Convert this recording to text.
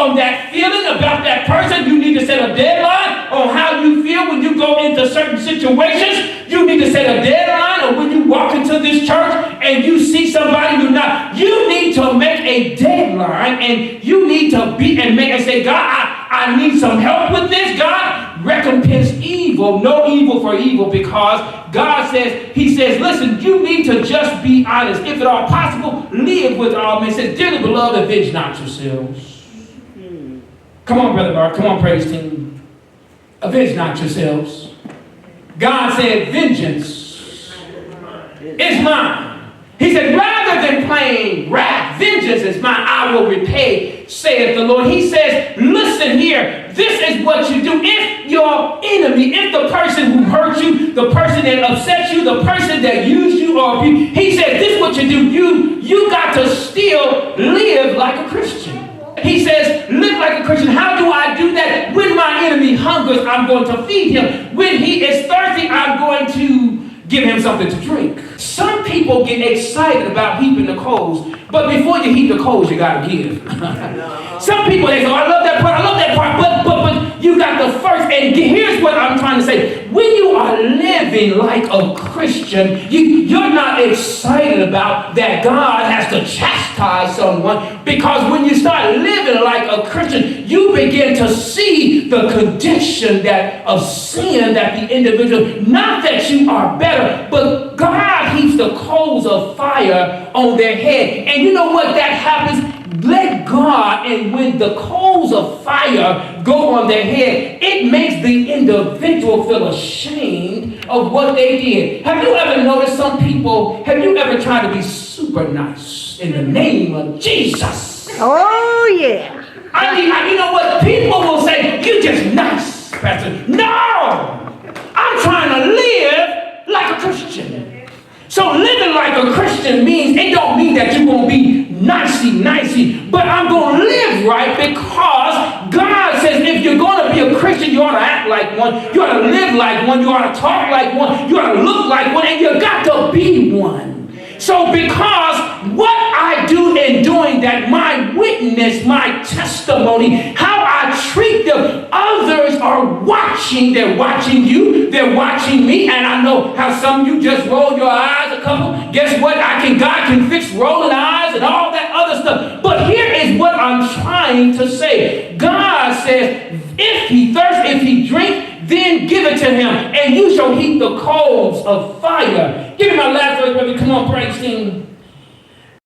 on that feeling about that person. You need to set a deadline on how you feel when you go into certain situations. You need to set a deadline on when you walk into this church and you see somebody you not. You need to make a deadline, and you need to be and make and say, God, I need some help with this. God, recompense evil, no evil for evil, because God says, he says, listen, you need to just be honest. If at all possible, live with all men. He says, dearly beloved, avenge not yourselves. Come on, Brother Mark. Come on, praise team. Avenge not yourselves. God said, vengeance is mine. He said, rather than playing wrath, vengeance is mine, I will repay, saith the Lord. He says, listen here, this is what you do. If your enemy, if the person who hurt you, the person that upset you, the person that used you or abused, he said, this is what you do. You got to still live like a Christian. He says, live like a Christian. How do I do that? When my enemy hungers, I'm going to feed him. When he is thirsty, I'm going to give him something to drink. Some people get excited about heaping the coals, but before you heap the coals, you got to give. Some people, they say, oh, I love that part, but you got the first. And here's what I'm trying to say. When you are living like a Christian, you're not excited about that God has to chastise someone, because when you start living like a Christian, you begin to see the condition of sin that the individual, not that you are better, but God heaps the coals of fire on their head. And you know what that happens? Let God, and when the coals of fire go on their head, it makes the individual feel ashamed of what they did. Have you ever noticed some people, have you ever tried to be super nice in the name of Jesus? Oh, yeah. I mean, you know what? People will say, you just nice, Pastor. No! I'm trying to live like a Christian. So living like a Christian means, it don't mean that you're going to be nicey, but I'm going to live right, because God says if you're going to be a Christian, you ought to act like one, you ought to live like one, you ought to talk like one, you ought to look like one, and you got to be one. So because what I do in doing that, my witness, my testimony, how I treat them, others are watching. They're watching you. They're watching me. And I know how some of you just roll your eyes a couple. Guess what? God can fix rolling eyes and all that other stuff. But here is what I'm trying to say. God says, if he thirsts, if he drinks, then give it to him, and you shall heap the coals of fire. Give me my last verse, brother. Come on, praise team.